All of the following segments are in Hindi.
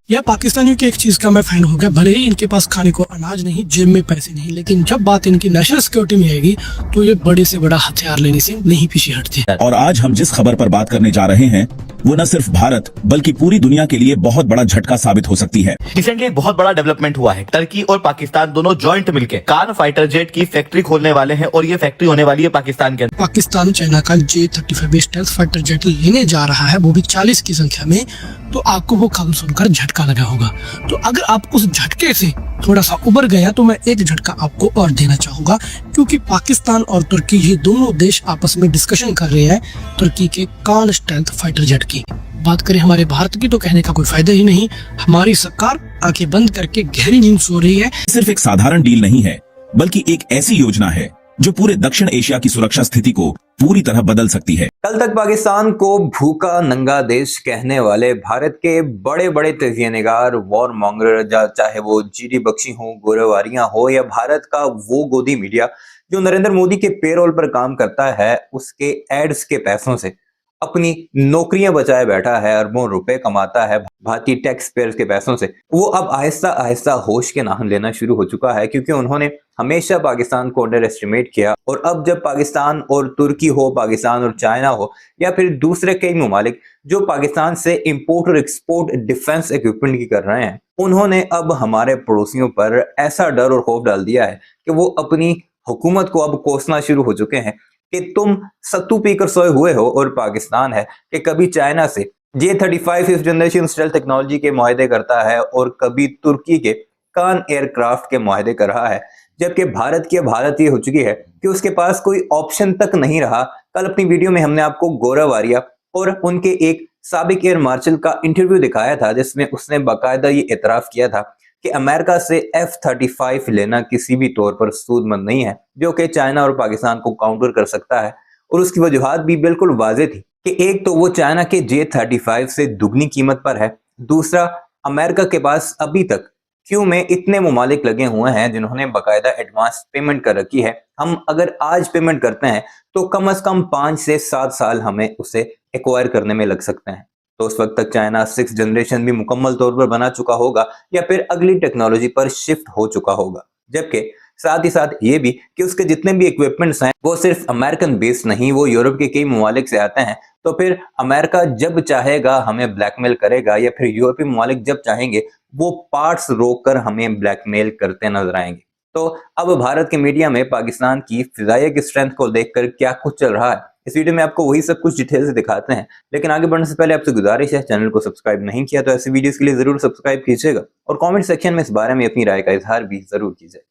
यह पाकिस्तानियों की एक चीज का मैं फैन हो गया। भले ही इनके पास खाने को अनाज नहीं, जेब में पैसे नहीं, लेकिन जब बात इनकी नेशनल सिक्योरिटी में आएगी तो ये बड़े से बड़ा हथियार लेने से नहीं पीछे हटते। और आज हम जिस खबर पर बात करने जा रहे हैं वो न सिर्फ भारत बल्कि पूरी दुनिया के लिए बहुत बड़ा झटका साबित हो सकती है। रिसेंटली एक बहुत बड़ा डेवलपमेंट हुआ है। टर्की और पाकिस्तान दोनों जॉइंट मिलकर कान फाइटर जेट की फैक्ट्री खोलने वाले हैं और ये फैक्ट्री होने वाली है पाकिस्तान के अंदर। पाकिस्तान चाइना का J-35 स्टेल्थ फाइटर जेट लेने जा रहा है, वो भी 40 की संख्या में। तो आपको वो खबर सुनकर झटका लगा होगा। तो अगर आप उस झटके से थोड़ा सा उबर गया तो मैं एक झटका आपको और देना चाहूंगा, क्योंकि पाकिस्तान और तुर्की ये दोनों देश आपस में डिस्कशन कर रहे हैं तुर्की के कान स्टेल्थ फाइटर जेट की। बात करें हमारे भारत की तो कहने का कोई फायदा ही नहीं। हमारी सरकार आंखें बंद करके गहरी नींद सो रही है। सिर्फ एक साधारण डील नहीं है बल्कि एक ऐसी योजना है जो पूरे दक्षिण एशिया की सुरक्षा स्थिति को पूरी तरह बदल सकती है। कल तक पाकिस्तान को भूखा नंगा देश कहने वाले भारत के बड़े बड़े तजिया निगार, वॉर मॉन्गर, चाहे वो जीडी बख्शी हो, गोरेवारियां हो, या भारत का वो गोदी मीडिया जो नरेंद्र मोदी के पेरोल पर काम करता है, उसके एड्स के पैसों से अपनी नौकरियां बचाए बैठा है, अरबों रुपए कमाता है भारतीय टैक्स पेयर्स के पैसों से। वो अब आहिस्ता आहिस्ता होश के नाम लेना शुरू हो चुका है, क्योंकि उन्होंने हमेशा पाकिस्तान को अंडर एस्टिमेट किया। और अब जब पाकिस्तान और तुर्की हो, पाकिस्तान और चाइना हो, या फिर दूसरे कई ममालिक जो पाकिस्तान से इंपोर्ट और एक्सपोर्ट डिफेंस इक्विपमेंट की कर रहे हैं, उन्होंने अब हमारे पड़ोसियों पर ऐसा डर और खौफ डाल दिया है कि वो अपनी हुकूमत को अब कोसना शुरू हो चुके हैं कि तुम सत्तू पीकर सोए हुए हो। और पाकिस्तान है कि कभी चाइना से J-35 fifth generation stealth technology के मुआहदे करता है और कभी तुर्की के कान एयरक्राफ्ट के मुआहदे कर रहा है, जबकि भारत की अब हालत ये हो चुकी है कि उसके पास कोई ऑप्शन तक नहीं रहा। कल अपनी वीडियो में हमने आपको गोरावारिया और उनके एक साबिक एयर मार्शल का इंटरव्यू दिखाया था, जिसमें उसने बाकायदा ये एतराफ किया था कि अमेरिका से F-35 लेना किसी भी तौर पर सूदमंद नहीं है, जो कि चाइना और पाकिस्तान को काउंटर कर सकता है। और उसकी वजूहात भी बिल्कुल वाज़ेह थी कि एक तो वो चाइना के J-35 से दुगनी कीमत पर है, दूसरा अमेरिका के पास अभी तक क्यों में इतने ममालिक लगे हुए हैं जिन्होंने बाकायदा एडवांस पेमेंट कर रखी है। हम अगर आज पेमेंट करते हैं तो कम से कम 5 से 7 साल हमें उसे एक्वायर करने में लग सकते हैं। तो उस वक्त तक चाइना 6th जनरेशन भी मुकम्मल तौर पर बना चुका होगा या फिर अगली टेक्नोलॉजी पर शिफ्ट हो चुका होगा। जबकि साथ ही साथ ये भी कि उसके जितने भी इक्विपमेंट्स हैं वो सिर्फ अमेरिकन बेस्ड नहीं, वो यूरोप के कई ममालिक से आते हैं। तो फिर अमेरिका जब चाहेगा हमें ब्लैकमेल करेगा, या फिर यूरोपीय ममालिक जब चाहेंगे वो पार्ट्स रोककर हमें ब्लैकमेल करते नजर आएंगे। तो अब भारत के मीडिया में पाकिस्तान की फिजाइया की स्ट्रेंथ को देखकर क्या कुछ चल रहा है, इस वीडियो में आपको वही सब कुछ डिटेल से दिखाते हैं। लेकिन आगे बढ़ने से पहले आपसे गुजारिश है, चैनल को सब्सक्राइब नहीं किया तो ऐसी वीडियोस के लिए जरूर सब्सक्राइब कीजिएगा और कमेंट सेक्शन में इस बारे में अपनी राय का इजहार भी जरूर कीजिएगा।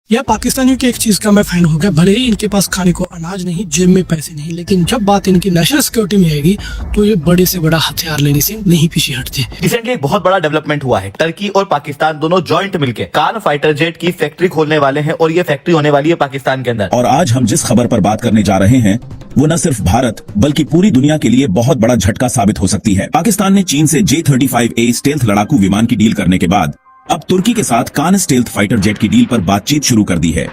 यह पाकिस्तानियों की एक चीज का मैं फैन हो गया। भले ही इनके पास खाने को अनाज नहीं, जेब में पैसे नहीं, लेकिन जब बात इनकी नेशनल सिक्योरिटी में आएगी तो ये बड़े से बड़ा हथियार लेने से नहीं पीछे हटते। रिसेंटली एक बहुत बड़ा डेवलपमेंट हुआ है। टर्की और पाकिस्तान दोनों जॉइंट मिलकर कान फाइटर जेट की फैक्ट्री खोलने वाले हैं और ये फैक्ट्री होने वाली है पाकिस्तान के अंदर। और आज हम जिस खबर पर बात करने जा रहे हैं वो न सिर्फ भारत बल्कि पूरी दुनिया के लिए बहुत बड़ा झटका साबित हो सकती है। पाकिस्तान ने चीन से J-35A स्टेल्थ लड़ाकू विमान की डील करने के बाद अब तुर्की के साथ कान स्टेल्थ फाइटर जेट की डील पर बातचीत शुरू कर दी है।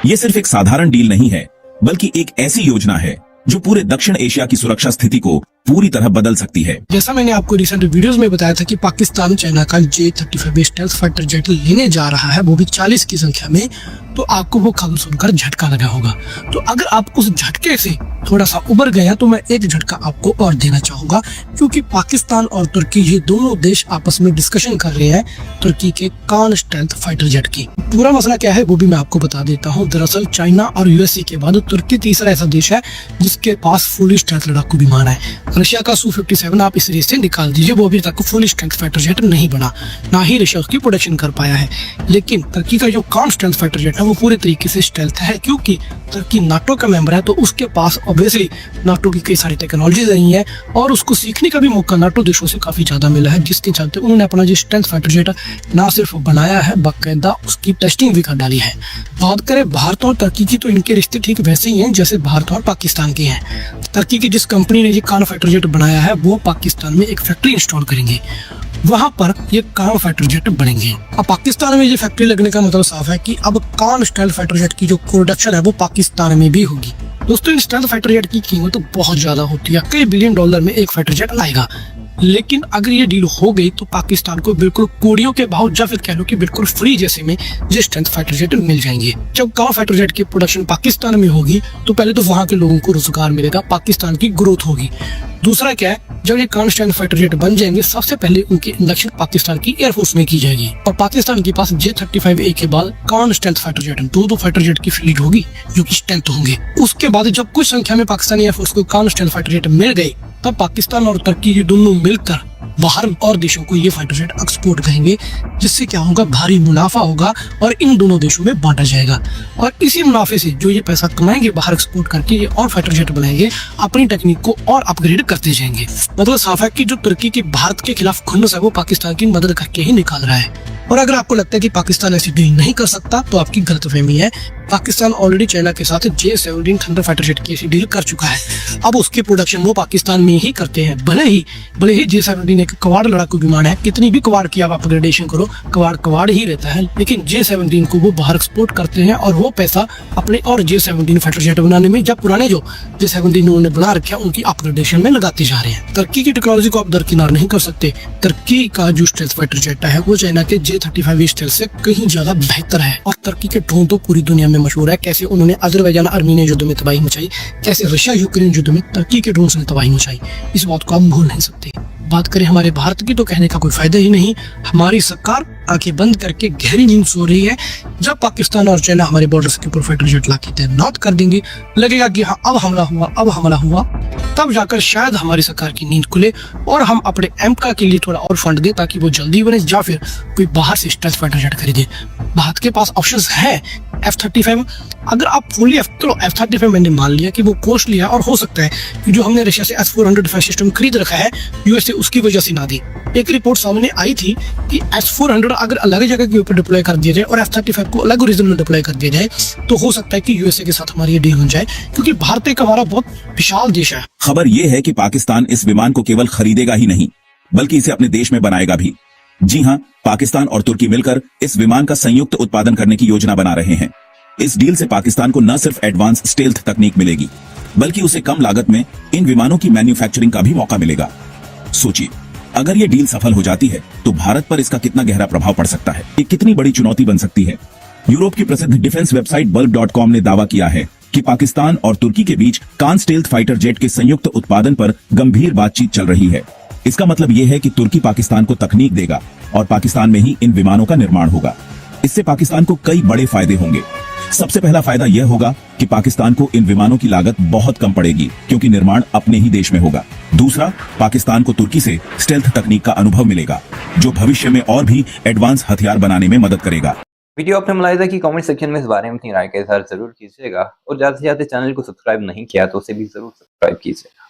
ये सिर्फ एक साधारण डील नहीं है बल्कि एक ऐसी योजना है जो पूरे दक्षिण एशिया की सुरक्षा स्थिति को पूरी तरह बदल सकती है। जैसा मैंने आपको रिसेंट वीडियोस में बताया था कि पाकिस्तान चाइना का J-35 स्टेल्थ फाइटर जेट लेने जा रहा है, वो भी 40 की संख्या में। तो आपको वो खबर सुनकर झटका लगा होगा। तो अगर आप उस झटके से थोड़ा सा उबर गया तो मैं एक झटका आपको और देना चाहूंगा, क्योंकि पाकिस्तान और तुर्की ये दोनों देश आपस में डिस्कशन कर रहे हैं तुर्की के कान स्टेल्थ फाइटर जेट की। पूरा मसला क्या है वो भी मैं आपको बता देता हूँ। दरअसल चाइना और यूएसए के बाद तुर्की तीसरा ऐसा देश है जिसके पास फुल स्टेल्थ लड़ाकू विमान है। रशिया का Su-57 आप इस रेस से निकाल दीजिए, वो अभी तक फुल स्ट्रेंथ फाइटर जेट नहीं बना, ना ही रशिया उसकी प्रोडक्शन कर पाया है। लेकिन तुर्की का जो कान स्टेल्थ फाइटर जेट है वो पूरे तरीके से स्टेल्थ है, क्योंकि तुर्की नाटो का मेंबर है। तो उसके पास ऑब्वियसली नाटो की कई सारी टेक्नोलॉजीज रही है और उसको सीखने का भी मौका नाटो देशों से काफी ज्यादा मिला है, जिसके चलते उन्होंने अपना जो स्टेल्थ फाइटर जेट ना सिर्फ बनाया है, बाकायदा उसकी टेस्टिंग भी कर डाली है। बात करें भारत और तुर्की की तो इनके रिश्ते ठीक वैसे ही हैं जैसे भारत और पाकिस्तान के हैं। तुर्की की जिस कंपनी ने ये कान फाइटर जेट बनाया है वो पाकिस्तान में एक फैक्ट्री इंस्टॉल करेंगे, वहां पर ये कान फाइटर जेट बनेंगे। अब पाकिस्तान में ये फैक्ट्री लगने का मतलब साफ है कि अब कान स्टेल्थ फाइटर जेट की जो प्रोडक्शन है वो पाकिस्तान में भी होगी। दोस्तों, इन स्टेल्थ फाइटर जेट की कीमत तो बहुत ज्यादा होती है, कई $1 बिलियन में एक फाइटर जेट आएगा। लेकिन अगर ये डील हो गई तो पाकिस्तान को बिल्कुल कोड़ियों के भाव या फिर कह लो कि बिल्कुल फ्री जैसे में ये स्ट्रेंथ फाइटर जेट मिल जाएंगे। जब कान फाइटर जेट की प्रोडक्शन पाकिस्तान में होगी तो पहले तो वहां के लोगों को रोजगार मिलेगा, पाकिस्तान की ग्रोथ होगी। दूसरा क्या है, जब ये कान स्ट्रेंथ फाइटर जेट बन जाएंगे सबसे पहले उनकी इंडक्शन पाकिस्तान की एयरफोर्स में की जाएगी और पाकिस्तान के पास J-35A के बाद कान स्ट्रेंथ फाइटर जेट दो फाइटर जेट की फ्लीट होगी जो कि स्ट्रेंथ होंगे। उसके बाद जब कुछ संख्या में पाकिस्तानी एयरफोर्स को कान स्ट्रेंथ फाइटर जेट मिल गए तब पाकिस्तान और तुर्की ये दोनों मिलकर बाहर और देशों को ये फाइटर जेट एक्सपोर्ट करेंगे, जिससे क्या होगा, भारी मुनाफा होगा और इन दोनों देशों में बांटा जाएगा। और इसी मुनाफे से जो ये पैसा कमाएंगे बाहर एक्सपोर्ट करके ये और फाइटर जेट बनाएंगे, अपनी टेक्निक को और अपग्रेड करते जाएंगे। मतलब साफ है कि जो तुर्की की भारत के खिलाफ खुन्नस है वो पाकिस्तान की मदद करके ही निकाल रहा है। और अगर आपको लगता है कि पाकिस्तान ऐसी डील नहीं कर सकता तो आपकी गलतफहमी है। पाकिस्तान ऑलरेडी चाइना के साथ J-17 थंडर फाइटर जेट की ऐसी डील कर चुका है। अब उसकी प्रोडक्शन वो पाकिस्तान में ही करते हैं। भले ही J-17 एक कवाड़ लड़ाकू विमान है, कितनी भी कवाड़ की आप अपग्रेडेशन करो कवाड़ ही रहता है, लेकिन J-17 को वो बाहर एक्सपोर्ट करते हैं और वो पैसा अपने और J-17 फाइटर जेट बनाने में या पुराने जो J-17 उन्होंने बना रखे हैं उनकी अपग्रेडेशन में लगाते जा रहे हैं। तुर्की की टेक्नोलॉजी को आप दरकिनार नहीं कर सकते। तुर्की का जो स्टेल्थ फाइटर जेट है वो चाइना के J-35A स्टेल्थ से कहीं ज्यादा बेहतर है और तुर्की के ड्रोन तो पूरी दुनिया में मशहूर है। कैसे उन्होंने अजरबैजान आर्मीनिया युद्ध में तबाही मचाई, कैसे रशिया यूक्रेन युद्ध में तुर्की के ड्रोन ने तबाही मचाई, इस बात को आप भूल नहीं सकते। बात करें हमारे भारत की तो कहने का कोई फायदा ही नहीं। हमारी सरकार आंखें बंद करके गहरी नींद सो रही है। जब पाकिस्तान और चाइना हमारे बॉर्डर्स के ऊपर फाइटर जेट लाके तैनात कर देंगे, लगेगा कि हाँ अब हमला हुआ, तब जाकर शायद हमारी सरकार की नींद खुले और हम अपने एमका के लिए थोड़ा और फंड दें ताकि वो जल्दी बने या फिर कोई बाहर से स्ट्रेंथ फाइटर जेट खरीदे। भारत के पास ऑप्शंस है F-35। अगर आप फुली F-35 मैंने मान लिया कि वो कॉस्टली है और हो सकता है कि जो हमने रशिया से S-400 डिफेंस सिस्टम खरीद रखा है यूएसए उसकी वजह से ना दी। एक रिपोर्ट सामने आई थी कि S-400 अगर अलग जगह के ऊपर डिप्लॉय कर दिया जाए और F-35 को अलग रीजन में डिप्लॉय कर दिया जाए तो हो सकता है कि यूएसए के साथ हमारी ये डील हो जाए, क्योंकि भारत एक हमारा बहुत विशाल देश है। खबर यह है कि पाकिस्तान इस विमान को केवल खरीदेगा ही नहीं बल्कि इसे अपने देश में बनाएगा भी। जी हां, पाकिस्तान और तुर्की मिलकर इस विमान का संयुक्त उत्पादन करने की योजना बना रहे हैं। इस डील से पाकिस्तान को न सिर्फ एडवांस स्टेल्थ तकनीक मिलेगी बल्कि उसे कम लागत में इन विमानों की मैन्युफैक्चरिंग का भी मौका मिलेगा। सोचिए, अगर ये डील सफल हो जाती है तो भारत पर इसका कितना गहरा प्रभाव पड़ सकता है, ये कितनी बड़ी चुनौती बन सकती है। यूरोप की प्रसिद्ध डिफेंस वेबसाइट bulb.com ने दावा किया है कि पाकिस्तान और तुर्की के बीच कान स्टेल्थ फाइटर जेट के संयुक्त उत्पादन पर गंभीर बातचीत चल रही है। इसका मतलब यह है कि तुर्की पाकिस्तान को तकनीक देगा और पाकिस्तान में ही इन विमानों का निर्माण होगा। इससे पाकिस्तान को कई बड़े फायदे होंगे। सबसे पहला फायदा यह होगा कि पाकिस्तान को इन विमानों की लागत बहुत कम पड़ेगी क्योंकि निर्माण अपने ही देश में होगा। दूसरा, पाकिस्तान को तुर्की से स्टेल्थ तकनीक का अनुभव मिलेगा जो भविष्य में और भी एडवांस हथियार बनाने में मदद करेगा। वीडियो आपने मुलाहिजा की कमेंट सेक्शन में इस बारे में अपनी राय का इज़हार जरूर कीजिएगा और ज्यादा से ज्यादा चैनल को सब्सक्राइब नहीं किया तो उसे भी जरूर सब्सक्राइब कीजिएगा।